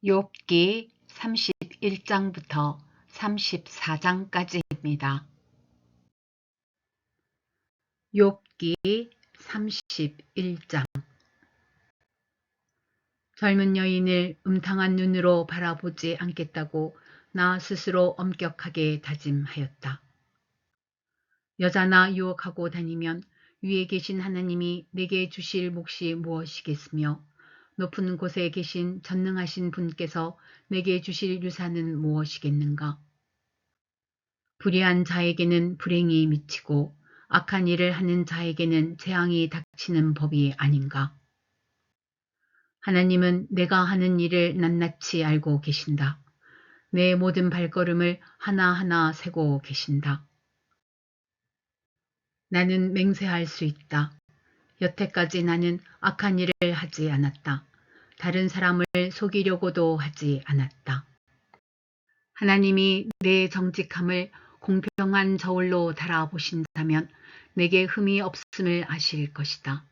욥기 31장부터 34장까지입니다. 욥기 31장. 젊은 여인을 음탕한 눈으로 바라보지 않겠다고 나 스스로 엄격하게 다짐하였다. 여자나 유혹하고 다니면 위에 계신 하나님이 내게 주실 몫이 무엇이겠으며 높은 곳에 계신 전능하신 분께서 내게 주실 유산은 무엇이겠는가. 불의한 자에게는 불행이 미치고 악한 일을 하는 자에게는 재앙이 닥치는 법이 아닌가. 하나님은 내가 하는 일을 낱낱이 알고 계신다. 내 모든 발걸음을 하나하나 세고 계신다. 나는 맹세할 수 있다. 여태까지 나는 악한 일을 하지 않았다. 다른 사람을 속이려고도 하지 않았다. 하나님이 내 정직함을 공평한 저울로 달아보신다면 내게 흠이 없음을 아실 것이다.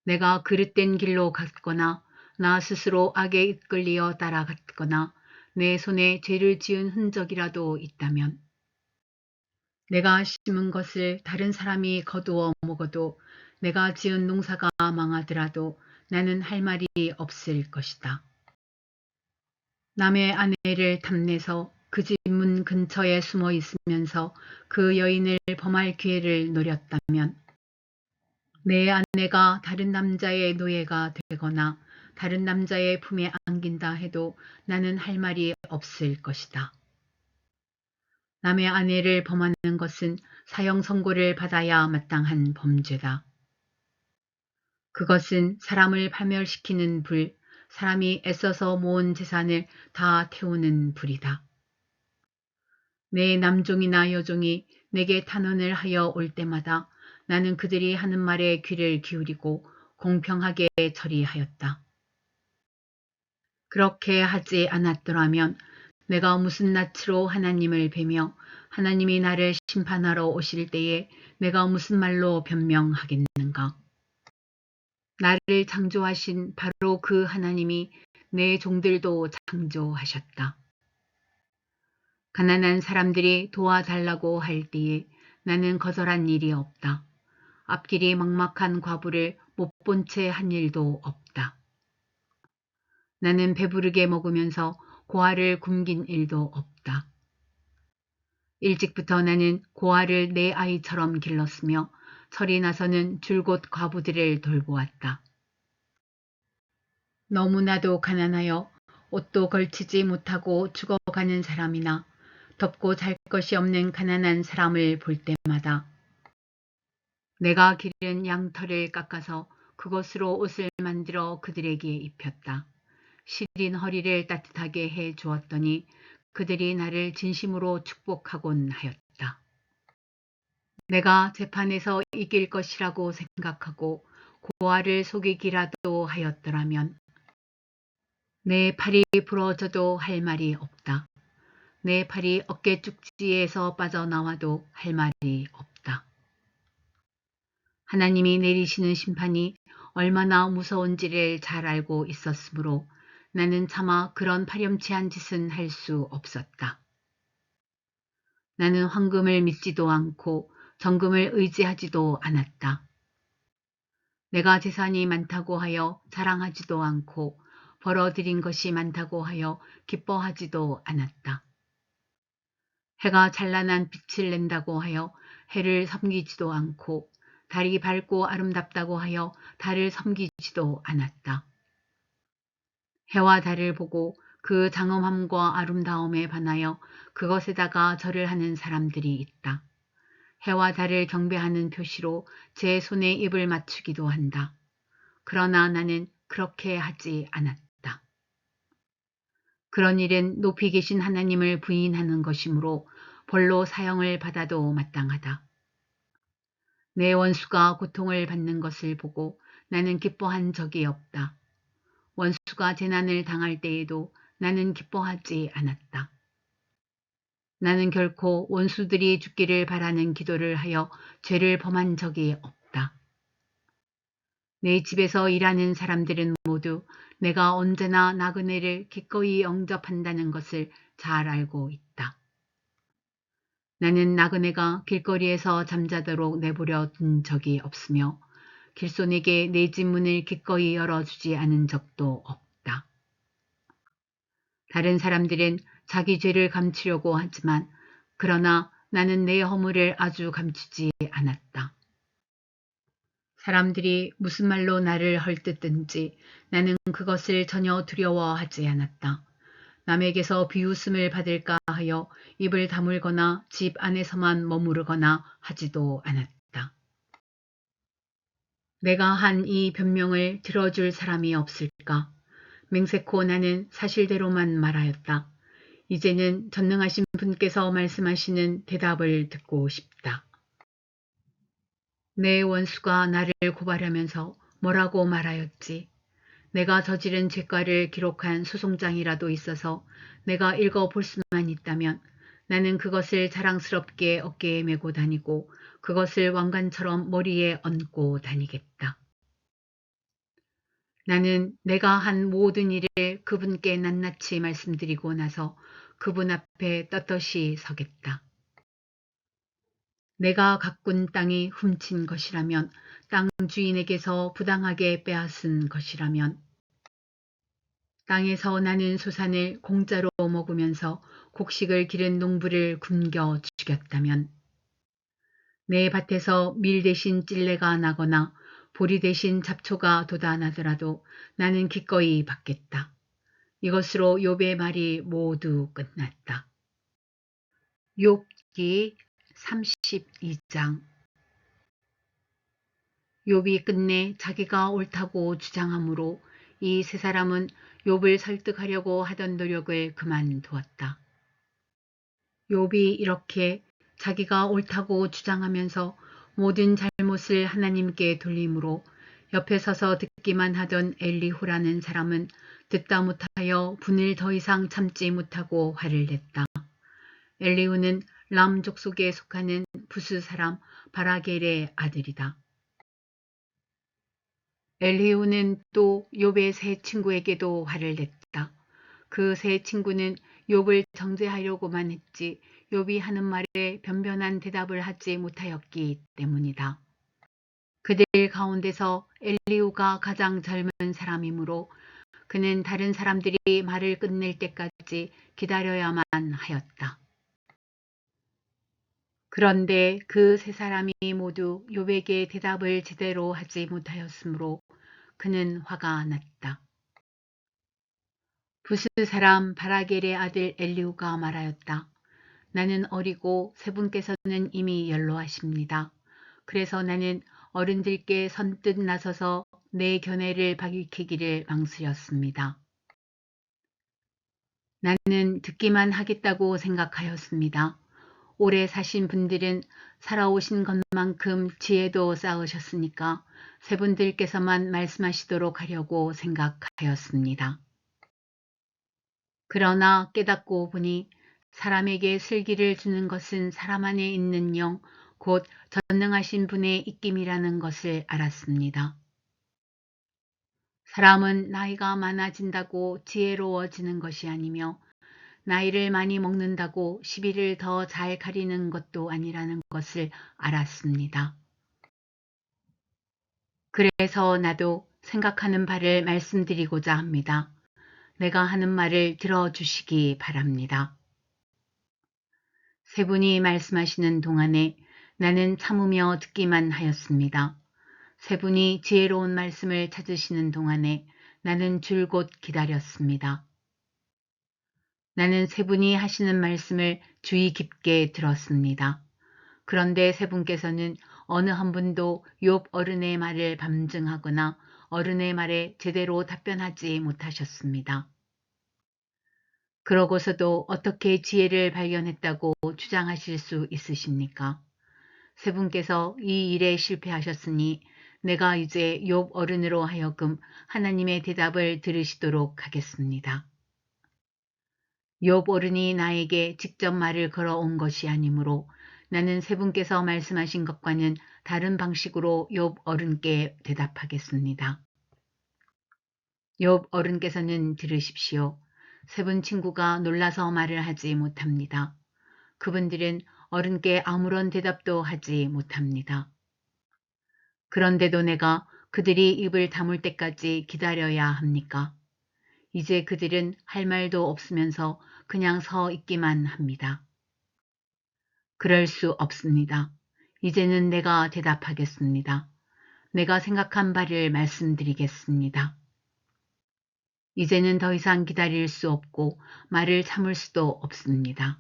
내가 그릇된 길로 갔거나 나 스스로 악에 이끌리어 따라갔거나 내 손에 죄를 지은 흔적이라도 있다면 내가 심은 것을 다른 사람이 거두어 먹어도 내가 지은 농사가 망하더라도 나는 할 말이 없을 것이다. 남의 아내를 탐내서 그 집 문 근처에 숨어 있으면서 그 여인을 범할 기회를 노렸다면 내 아내가 다른 남자의 노예가 되거나 다른 남자의 품에 안긴다 해도 나는 할 말이 없을 것이다. 남의 아내를 범하는 것은 사형 선고를 받아야 마땅한 범죄다. 그것은 사람을 파멸시키는 불, 사람이 애써서 모은 재산을 다 태우는 불이다. 내 남종이나 여종이 내게 탄원을 하여 올 때마다 나는 그들이 하는 말에 귀를 기울이고 공평하게 처리하였다. 그렇게 하지 않았더라면 내가 무슨 낯으로 하나님을 뵈며 하나님이 나를 심판하러 오실 때에 내가 무슨 말로 변명하겠는가. 나를 창조하신 바로 그 하나님이 내 종들도 창조하셨다. 가난한 사람들이 도와달라고 할 때에 나는 거절한 일이 없다. 앞길이 막막한 과부를 못 본 채 한 일도 없다. 나는 배부르게 먹으면서 고아를 굶긴 일도 없다. 일찍부터 나는 고아를 내 아이처럼 길렀으며 철이 나서는 줄곧 과부들을 돌보았다. 너무나도 가난하여 옷도 걸치지 못하고 죽어가는 사람이나 덮고 잘 것이 없는 가난한 사람을 볼 때마다 내가 기른 양털을 깎아서 그것으로 옷을 만들어 그들에게 입혔다. 시린 허리를 따뜻하게 해 주었더니 그들이 나를 진심으로 축복하곤 하였다. 내가 재판에서 이길 것이라고 생각하고 고아를 속이기라도 하였더라면 내 팔이 부러져도 할 말이 없다. 내 팔이 어깨 쪽지에서 빠져나와도 할 말이 없다. 하나님이 내리시는 심판이 얼마나 무서운지를 잘 알고 있었으므로 나는 차마 그런 파렴치한 짓은 할 수 없었다. 나는 황금을 믿지도 않고 정금을 의지하지도 않았다. 내가 재산이 많다고 하여 자랑하지도 않고 벌어들인 것이 많다고 하여 기뻐하지도 않았다. 해가 찬란한 빛을 낸다고 하여 해를 섬기지도 않고 달이 밝고 아름답다고 하여 달을 섬기지도 않았다. 해와 달을 보고 그 장엄함과 아름다움에 반하여 그것에다가 절을 하는 사람들이 있다. 해와 달을 경배하는 표시로 제 손에 입을 맞추기도 한다. 그러나 나는 그렇게 하지 않았다. 그런 일은 높이 계신 하나님을 부인하는 것이므로 벌로 사형을 받아도 마땅하다. 내 원수가 고통을 받는 것을 보고 나는 기뻐한 적이 없다. 원수가 재난을 당할 때에도 나는 기뻐하지 않았다. 나는 결코 원수들이 죽기를 바라는 기도를 하여 죄를 범한 적이 없다. 내 집에서 일하는 사람들은 모두 내가 언제나 나그네를 기꺼이 영접한다는 것을 잘 알고 있다. 나는 나그네가 길거리에서 잠자도록 내버려 둔 적이 없으며 길손에게 내 집 문을 기꺼이 열어주지 않은 적도 없다. 다른 사람들은 자기 죄를 감추려고 하지만 그러나 나는 내 허물을 아주 감추지 않았다. 사람들이 무슨 말로 나를 헐뜯든지 나는 그것을 전혀 두려워하지 않았다. 남에게서 비웃음을 받을까 하여 입을 다물거나 집 안에서만 머무르거나 하지도 않았다. 내가 한 이 변명을 들어줄 사람이 없을까? 맹세코 나는 사실대로만 말하였다. 이제는 전능하신 분께서 말씀하시는 대답을 듣고 싶다. 내 원수가 나를 고발하면서 뭐라고 말하였지? 내가 저지른 죄과를 기록한 소송장이라도 있어서 내가 읽어볼 수만 있다면 나는 그것을 자랑스럽게 어깨에 메고 다니고 그것을 왕관처럼 머리에 얹고 다니겠다. 나는 내가 한 모든 일을 그분께 낱낱이 말씀드리고 나서 그분 앞에 떳떳이 서겠다. 내가 가꾼 땅이 훔친 것이라면, 땅 주인에게서 부당하게 빼앗은 것이라면, 땅에서 나는 소산을 공짜로 먹으면서 곡식을 기른 농부를 굶겨 죽였다면, 내 밭에서 밀 대신 찔레가 나거나 보리 대신 잡초가 돋아나더라도 나는 기꺼이 받겠다. 이것으로 욥의 말이 모두 끝났다. 욥기 32장. 욥이 끝내 자기가 옳다고 주장하므로 이 세 사람은 욥을 설득하려고 하던 노력을 그만두었다. 욥이 이렇게 자기가 옳다고 주장하면서 모든 잘못을 하나님께 돌림으로 옆에 서서 듣기만 하던 엘리후라는 사람은 듣다 못하여 분을 더 이상 참지 못하고 화를 냈다. 엘리후는 람 족속에 속하는 부스 사람 바라겔의 아들이다. 엘리후는 또 욥의 세 친구에게도 화를 냈다. 그 세 친구는 욥을 정죄하려고만 했지 욥이 하는 말에 변변한 대답을 하지 못하였기 때문이다. 그들 가운데서 엘리후가 가장 젊은 사람이므로 그는 다른 사람들이 말을 끝낼 때까지 기다려야만 하였다. 그런데 그 세 사람이 모두 욥에게 대답을 제대로 하지 못하였으므로 그는 화가 났다. 부스 사람 바라겔의 아들 엘리후가 말하였다. 나는 어리고 세 분께서는 이미 연로하십니다. 그래서 나는 어른들께 선뜻 나서서 내 견해를 밝히기를 망설였습니다. 나는 듣기만 하겠다고 생각하였습니다. 오래 사신 분들은 살아오신 것만큼 지혜도 쌓으셨으니까 세 분들께서만 말씀하시도록 하려고 생각하였습니다. 그러나 깨닫고 보니 사람에게 슬기를 주는 것은 사람 안에 있는 영, 곧 전능하신 분의 입김이라는 것을 알았습니다. 사람은 나이가 많아진다고 지혜로워지는 것이 아니며 나이를 많이 먹는다고 시비를 더 잘 가리는 것도 아니라는 것을 알았습니다. 그래서 나도 생각하는 바를 말씀드리고자 합니다. 내가 하는 말을 들어주시기 바랍니다. 세 분이 말씀하시는 동안에 나는 참으며 듣기만 하였습니다. 세 분이 지혜로운 말씀을 찾으시는 동안에 나는 줄곧 기다렸습니다. 나는 세 분이 하시는 말씀을 주의 깊게 들었습니다. 그런데 세 분께서는 어느 한 분도 욥 어른의 말을 밤증하거나 어른의 말에 제대로 답변하지 못하셨습니다. 그러고서도 어떻게 지혜를 발견했다고 주장하실 수 있으십니까? 세 분께서 이 일에 실패하셨으니 내가 이제 욥 어른으로 하여금 하나님의 대답을 들으시도록 하겠습니다. 욥 어른이 나에게 직접 말을 걸어온 것이 아니므로 나는 세 분께서 말씀하신 것과는 다른 방식으로 욥 어른께 대답하겠습니다. 욥 어른께서는 들으십시오. 세 분 친구가 놀라서 말을 하지 못합니다. 그분들은 어른께 아무런 대답도 하지 못합니다. 그런데도 내가 그들이 입을 다물 때까지 기다려야 합니까? 이제 그들은 할 말도 없으면서 그냥 서 있기만 합니다. 그럴 수 없습니다. 이제는 내가 대답하겠습니다. 내가 생각한 바를 말씀드리겠습니다. 이제는 더 이상 기다릴 수 없고 말을 참을 수도 없습니다.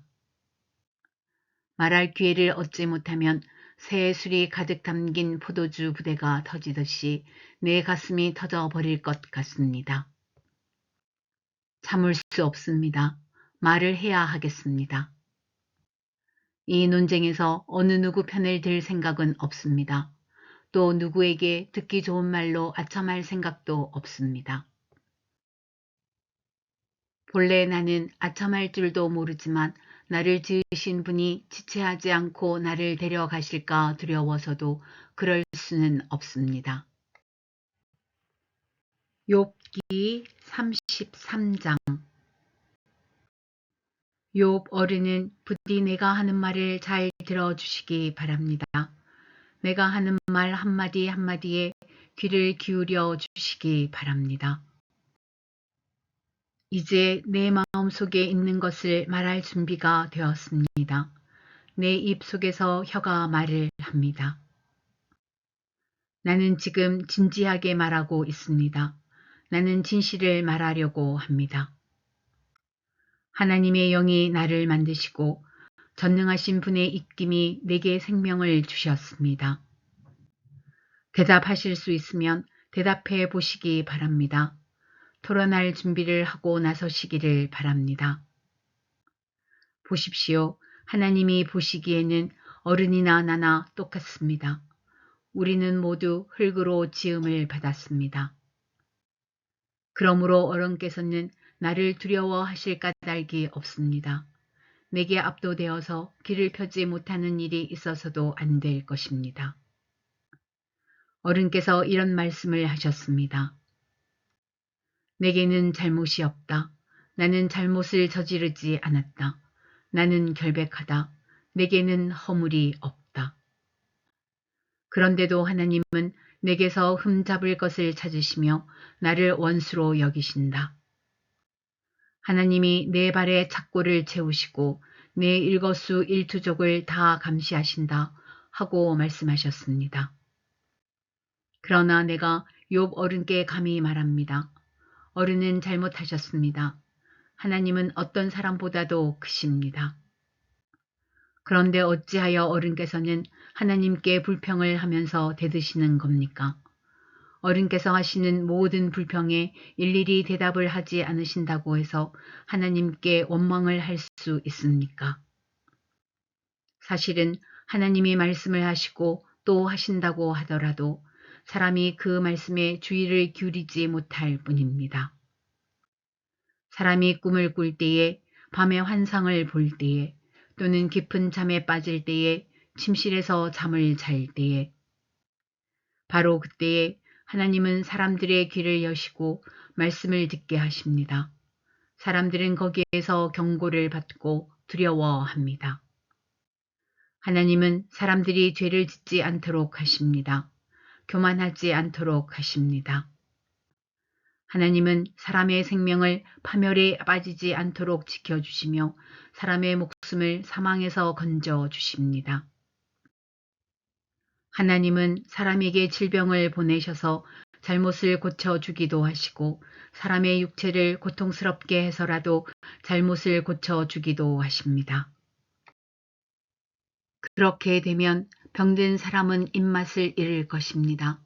말할 기회를 얻지 못하면 새의 술이 가득 담긴 포도주 부대가 터지듯이 내 가슴이 터져버릴 것 같습니다. 참을 수 없습니다. 말을 해야 하겠습니다. 이 논쟁에서 어느 누구 편을 들 생각은 없습니다. 또 누구에게 듣기 좋은 말로 아첨할 생각도 없습니다. 본래 나는 아첨할 줄도 모르지만 나를 지으신 분이 지체하지 않고 나를 데려가실까 두려워서도 그럴 수는 없습니다. 욥기 33장. 욥 어른은 부디 내가 하는 말을 잘 들어주시기 바랍니다. 내가 하는 말 한마디 한마디에 귀를 기울여 주시기 바랍니다. 이제 내 마음속에 있는 것을 말할 준비가 되었습니다. 내 입 속에서 혀가 말을 합니다. 나는 지금 진지하게 말하고 있습니다. 나는 진실을 말하려고 합니다. 하나님의 영이 나를 만드시고 전능하신 분의 입김이 내게 생명을 주셨습니다. 대답하실 수 있으면 대답해 보시기 바랍니다. 토론할 준비를 하고 나서시기를 바랍니다. 보십시오. 하나님이 보시기에는 어른이나 나나 똑같습니다. 우리는 모두 흙으로 지음을 받았습니다. 그러므로 어른께서는 나를 두려워하실 까닭이 없습니다. 내게 압도되어서 길을 펴지 못하는 일이 있어서도 안 될 것입니다. 어른께서 이런 말씀을 하셨습니다. 내게는 잘못이 없다. 나는 잘못을 저지르지 않았다. 나는 결백하다. 내게는 허물이 없다. 그런데도 하나님은 내게서 흠잡을 것을 찾으시며 나를 원수로 여기신다. 하나님이 내 발에 착고를 채우시고 내 일거수일투족을 다 감시하신다 하고 말씀하셨습니다. 그러나 내가 욥 어른께 감히 말합니다. 어른은 잘못하셨습니다. 하나님은 어떤 사람보다도 크십니다. 그런데 어찌하여 어른께서는 하나님께 불평을 하면서 대드시는 겁니까? 어른께서 하시는 모든 불평에 일일이 대답을 하지 않으신다고 해서 하나님께 원망을 할 수 있습니까? 사실은 하나님이 말씀을 하시고 또 하신다고 하더라도 사람이 그 말씀에 주의를 기울이지 못할 뿐입니다. 사람이 꿈을 꿀 때에, 밤에 환상을 볼 때에, 또는 깊은 잠에 빠질 때에, 침실에서 잠을 잘 때에, 바로 그때에 하나님은 사람들의 귀를 여시고 말씀을 듣게 하십니다. 사람들은 거기에서 경고를 받고 두려워합니다. 하나님은 사람들이 죄를 짓지 않도록 하십니다. 교만하지 않도록 하십니다. 하나님은 사람의 생명을 파멸에 빠지지 않도록 지켜주시며 사람의 목숨을 사망에서 건져주십니다. 하나님은 사람에게 질병을 보내셔서 잘못을 고쳐주기도 하시고 사람의 육체를 고통스럽게 해서라도 잘못을 고쳐주기도 하십니다. 그렇게 되면 병든 사람은 입맛을 잃을 것입니다.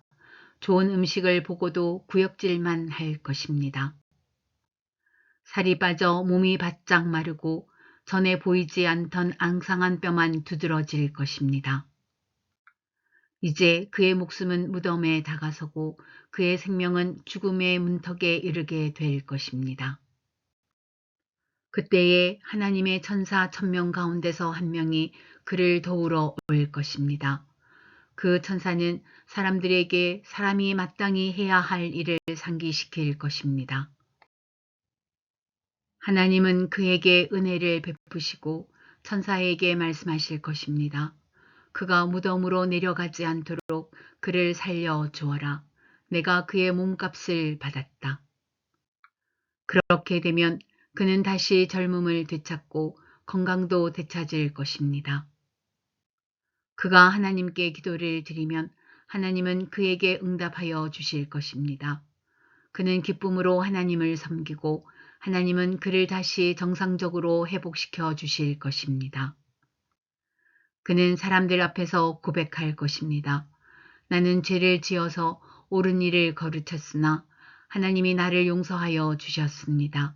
좋은 음식을 보고도 구역질만 할 것입니다. 살이 빠져 몸이 바짝 마르고 전에 보이지 않던 앙상한 뼈만 두드러질 것입니다. 이제 그의 목숨은 무덤에 다가서고 그의 생명은 죽음의 문턱에 이르게 될 것입니다. 그때에 하나님의 천사 1000명 가운데서 한 명이 그를 도우러 올 것입니다. 그 천사는 사람들에게 사람이 마땅히 해야 할 일을 상기시킬 것입니다. 하나님은 그에게 은혜를 베푸시고 천사에게 말씀하실 것입니다. 그가 무덤으로 내려가지 않도록 그를 살려 주어라. 내가 그의 몸값을 받았다. 그렇게 되면 그는 다시 젊음을 되찾고 건강도 되찾을 것입니다. 그가 하나님께 기도를 드리면 하나님은 그에게 응답하여 주실 것입니다. 그는 기쁨으로 하나님을 섬기고 하나님은 그를 다시 정상적으로 회복시켜 주실 것입니다. 그는 사람들 앞에서 고백할 것입니다. 나는 죄를 지어서 옳은 일을 거르쳤으나 하나님이 나를 용서하여 주셨습니다.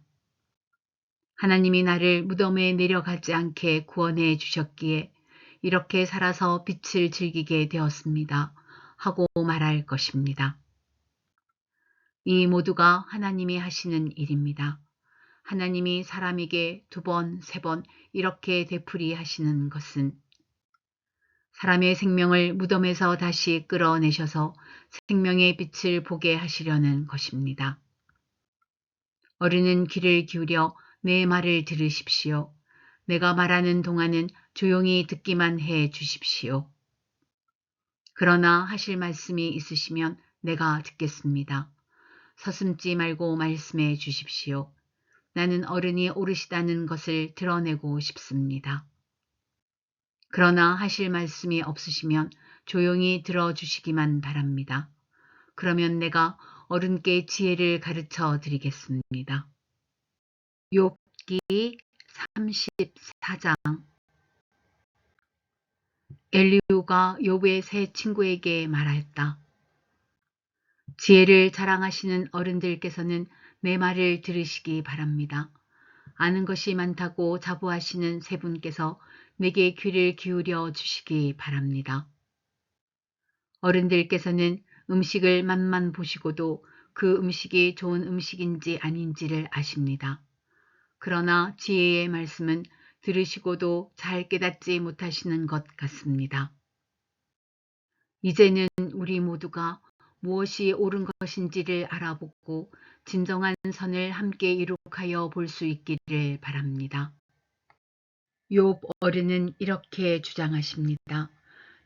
하나님이 나를 무덤에 내려가지 않게 구원해 주셨기에 이렇게 살아서 빛을 즐기게 되었습니다. 하고 말할 것입니다. 이 모두가 하나님이 하시는 일입니다. 하나님이 사람에게 2번, 3번 이렇게 되풀이 하시는 것은 사람의 생명을 무덤에서 다시 끌어내셔서 생명의 빛을 보게 하시려는 것입니다. 어른은 귀를 기울여 내 말을 들으십시오. 내가 말하는 동안은 조용히 듣기만 해 주십시오. 그러나 하실 말씀이 있으시면 내가 듣겠습니다. 서슴지 말고 말씀해 주십시오. 나는 어른이 오르시다는 것을 드러내고 싶습니다. 그러나 하실 말씀이 없으시면 조용히 들어주시기만 바랍니다. 그러면 내가 어른께 지혜를 가르쳐 드리겠습니다. 욥기 34장. 엘리후가 욥의 세 친구에게 말했다. 지혜를 자랑하시는 어른들께서는 내 말을 들으시기 바랍니다. 아는 것이 많다고 자부하시는 세 분께서 내게 귀를 기울여 주시기 바랍니다. 어른들께서는 음식을 맛만 보시고도 그 음식이 좋은 음식인지 아닌지를 아십니다. 그러나 지혜의 말씀은 들으시고도 잘 깨닫지 못하시는 것 같습니다. 이제는 우리 모두가 무엇이 옳은 것인지를 알아보고 진정한 선을 함께 이룩하여 볼 수 있기를 바랍니다. 욥 어른은 이렇게 주장하십니다.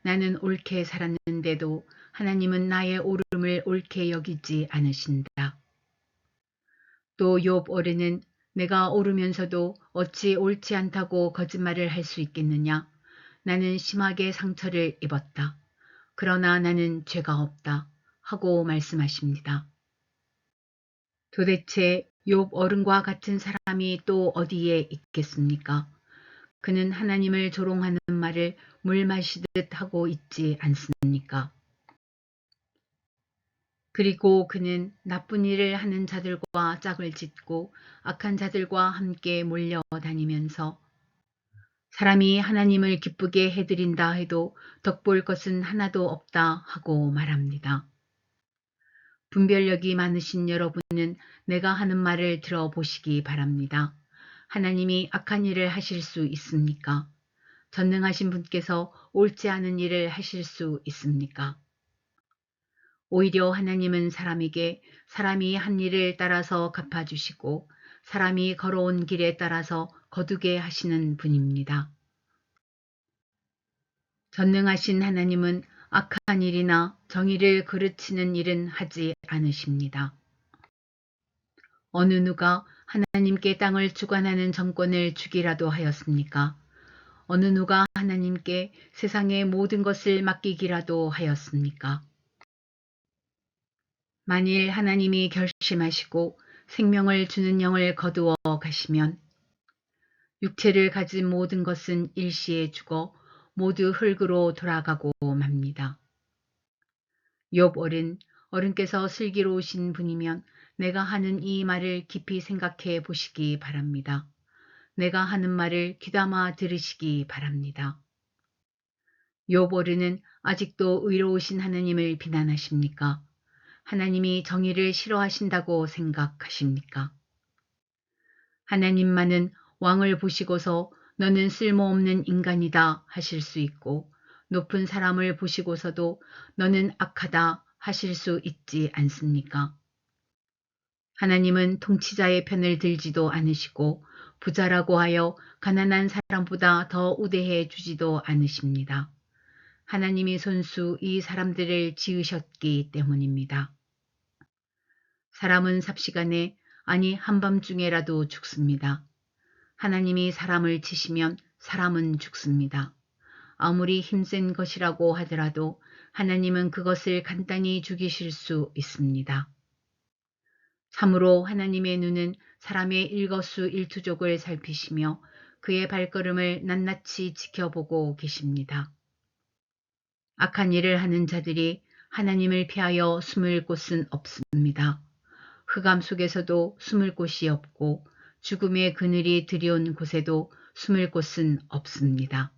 나는 옳게 살았는데도 하나님은 나의 옳음을 옳게 여기지 않으신다. 또 욥 어른은 내가 옳으면서도 어찌 옳지 않다고 거짓말을 할 수 있겠느냐. 나는 심하게 상처를 입었다. 그러나 나는 죄가 없다. 하고 말씀하십니다. 도대체 욥 어른과 같은 사람이 또 어디에 있겠습니까? 그는 하나님을 조롱하는 말을 물 마시듯 하고 있지 않습니까? 그리고 그는 나쁜 일을 하는 자들과 짝을 짓고 악한 자들과 함께 몰려다니면서 사람이 하나님을 기쁘게 해드린다 해도 덕볼 것은 하나도 없다 하고 말합니다. 분별력이 많으신 여러분은 내가 하는 말을 들어보시기 바랍니다. 하나님이 악한 일을 하실 수 있습니까? 전능하신 분께서 옳지 않은 일을 하실 수 있습니까? 오히려 하나님은 사람에게 사람이 한 일을 따라서 갚아주시고 사람이 걸어온 길에 따라서 거두게 하시는 분입니다. 전능하신 하나님은 악한 일이나 정의를 그르치는 일은 하지 않으십니다. 어느 누가 하나님께 땅을 주관하는 정권을 주기라도 하였습니까? 어느 누가 하나님께 세상의 모든 것을 맡기기라도 하였습니까? 만일 하나님이 결심하시고 생명을 주는 영을 거두어 가시면 육체를 가진 모든 것은 일시에 죽어 모두 흙으로 돌아가고 맙니다. 욥 어른께서 슬기로우신 분이면 내가 하는 이 말을 깊이 생각해 보시기 바랍니다. 내가 하는 말을 귀담아 들으시기 바랍니다. 욥 어른은 아직도 의로우신 하나님을 비난하십니까? 하나님이 정의를 싫어하신다고 생각하십니까? 하나님만은 왕을 보시고서 너는 쓸모없는 인간이다 하실 수 있고 높은 사람을 보시고서도 너는 악하다 하실 수 있지 않습니까? 하나님은 통치자의 편을 들지도 않으시고 부자라고 하여 가난한 사람보다 더 우대해 주지도 않으십니다. 하나님이 손수 이 사람들을 지으셨기 때문입니다. 사람은 삽시간에 아니 한밤중에라도 죽습니다. 하나님이 사람을 치시면 사람은 죽습니다. 아무리 힘센 것이라고 하더라도 하나님은 그것을 간단히 죽이실 수 있습니다. 참으로 하나님의 눈은 사람의 일거수일투족을 살피시며 그의 발걸음을 낱낱이 지켜보고 계십니다. 악한 일을 하는 자들이 하나님을 피하여 숨을 곳은 없습니다. 흑암 속에서도 숨을 곳이 없고 죽음의 그늘이 드리운 곳에도 숨을 곳은 없습니다.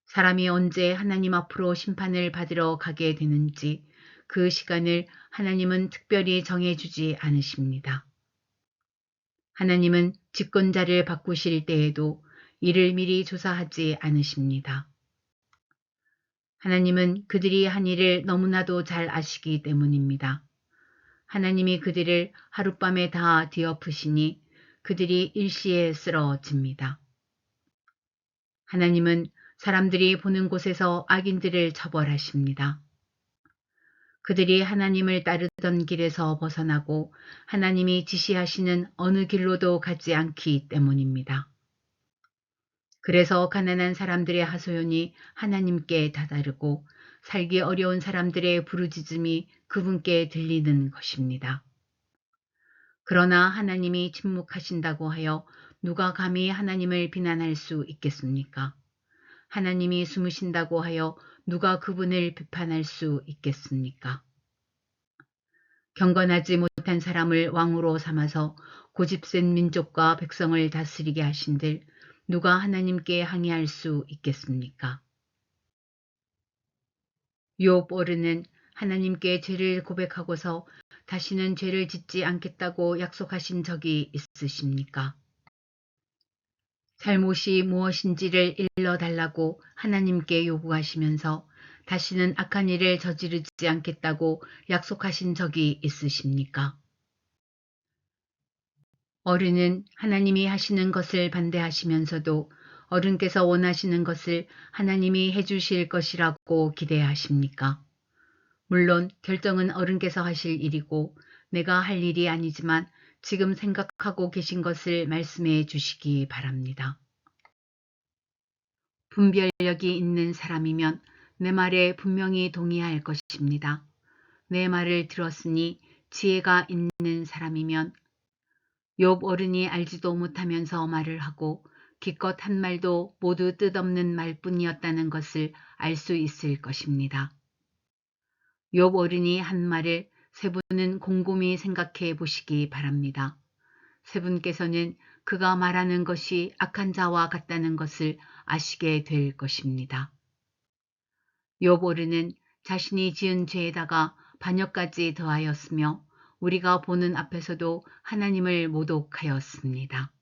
사람이 언제 하나님 앞으로 심판을 받으러 가게 되는지 그 시간을 하나님은 특별히 정해주지 않으십니다. 하나님은 집권자를 바꾸실 때에도 이를 미리 조사하지 않으십니다. 하나님은 그들이 한 일을 너무나도 잘 아시기 때문입니다. 하나님이 그들을 하룻밤에 다 뒤엎으시니 그들이 일시에 쓰러집니다. 하나님은 사람들이 보는 곳에서 악인들을 처벌하십니다. 그들이 하나님을 따르던 길에서 벗어나고 하나님이 지시하시는 어느 길로도 가지 않기 때문입니다. 그래서 가난한 사람들의 하소연이 하나님께 다다르고 살기 어려운 사람들의 부르짖음이 그분께 들리는 것입니다. 그러나 하나님이 침묵하신다고 하여 누가 감히 하나님을 비난할 수 있겠습니까? 하나님이 숨으신다고 하여 누가 그분을 비판할 수 있겠습니까? 경건하지 못한 사람을 왕으로 삼아서 고집센 민족과 백성을 다스리게 하신들 누가 하나님께 항의할 수 있겠습니까? 욥 어른은 하나님께 죄를 고백하고서 다시는 죄를 짓지 않겠다고 약속하신 적이 있으십니까? 잘못이 무엇인지를 일러달라고 하나님께 요구하시면서 다시는 악한 일을 저지르지 않겠다고 약속하신 적이 있으십니까? 어른은 하나님이 하시는 것을 반대하시면서도 어른께서 원하시는 것을 하나님이 해주실 것이라고 기대하십니까? 물론 결정은 어른께서 하실 일이고 내가 할 일이 아니지만 지금 생각하고 계신 것을 말씀해 주시기 바랍니다. 분별력이 있는 사람이면 내 말에 분명히 동의할 것입니다. 내 말을 들었으니 지혜가 있는 사람이면 욥 어른이 알지도 못하면서 말을 하고 기껏 한 말도 모두 뜻없는 말뿐이었다는 것을 알 수 있을 것입니다. 욥 어른이 한 말을 세 분은 곰곰이 생각해 보시기 바랍니다. 세 분께서는 그가 말하는 것이 악한 자와 같다는 것을 아시게 될 것입니다. 욥 어른은 자신이 지은 죄에다가 반역까지 더하였으며 우리가 보는 앞에서도 하나님을 모독하였습니다.